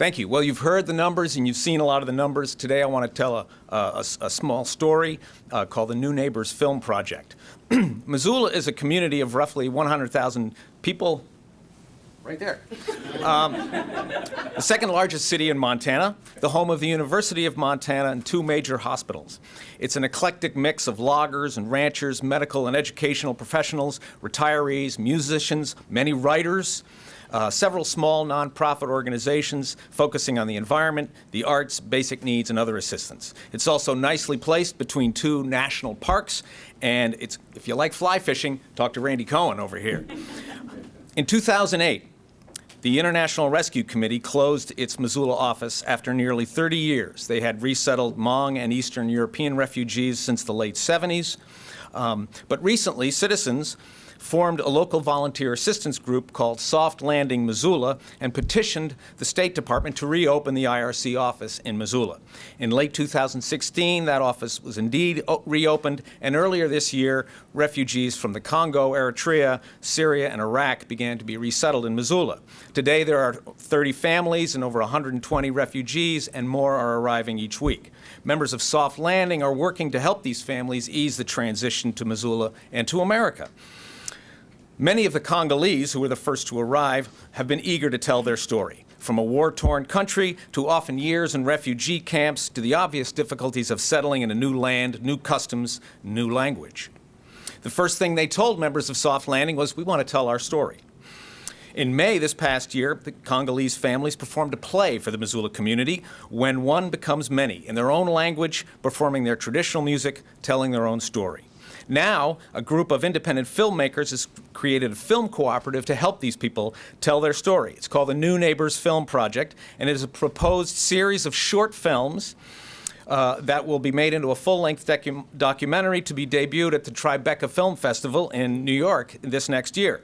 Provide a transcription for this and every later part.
Thank you. Well, you've heard the numbers and you've seen a lot of the numbers. Today I want to tell a small story called the New Neighbors Film Project. Missoula is a community of roughly 100,000 people, right there. The second largest city in Montana, the home of the University of Montana and two major hospitals. It's an eclectic mix of loggers and ranchers, medical and educational professionals, retirees, musicians, many writers, several small nonprofit organizations focusing on the environment, the arts, basic needs, and other assistance. It's also nicely placed between two national parks, and it's, if you like fly fishing, talk to Randy Cohen over here. In 2008, the International Rescue Committee closed its Missoula office after nearly 30 years. They had resettled Hmong and Eastern European refugees since the late 70s. But recently, citizens formed a local volunteer assistance group called Soft Landing Missoula and petitioned the State Department to reopen the IRC office in Missoula. In late 2016, that office was indeed reopened, and earlier this year, refugees from the Congo, Eritrea, Syria, and Iraq began to be resettled in Missoula. Today, there are 30 families and over 120 refugees, and more are arriving each week. Members of Soft Landing are working to help these families ease the transition to Missoula and to America. Many of the Congolese, who were the first to arrive, have been eager to tell their story. From a war-torn country to often years in refugee camps to the obvious difficulties of settling in a new land, new customs, new language. The first thing they told members of Soft Landing was, "We want to tell our story." In May this past year, the Congolese families performed a play for the Missoula community, When One Becomes Many, in their own language, performing their traditional music, telling their own story. Now, a group of independent filmmakers has created a film cooperative to help these people tell their story. It's called the New Neighbors Film Project, and it is a proposed series of short films that will be made into a full-length documentary to be debuted at the Tribeca Film Festival in New York this next year.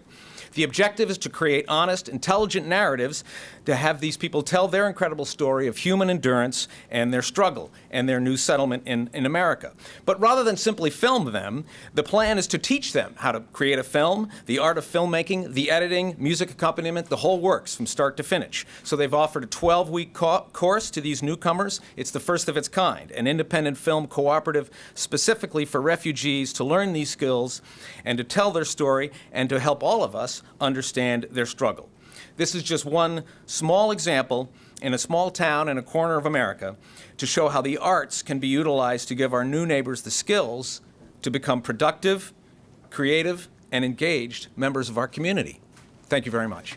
The objective is to create honest, intelligent narratives to have these people tell their incredible story of human endurance and their struggle and their new settlement in America. But rather than simply film them, the plan is to teach them how to create a film, the art of filmmaking, the editing, music accompaniment, the whole works from start to finish. So they've offered a 12-week course to these newcomers. It's the first of its kind, an independent film cooperative specifically for refugees to learn these skills and to tell their story and to help all of us understand their struggle. This is just one small example in a small town in a corner of America to show how the arts can be utilized to give our new neighbors the skills to become productive, creative, and engaged members of our community. Thank you very much.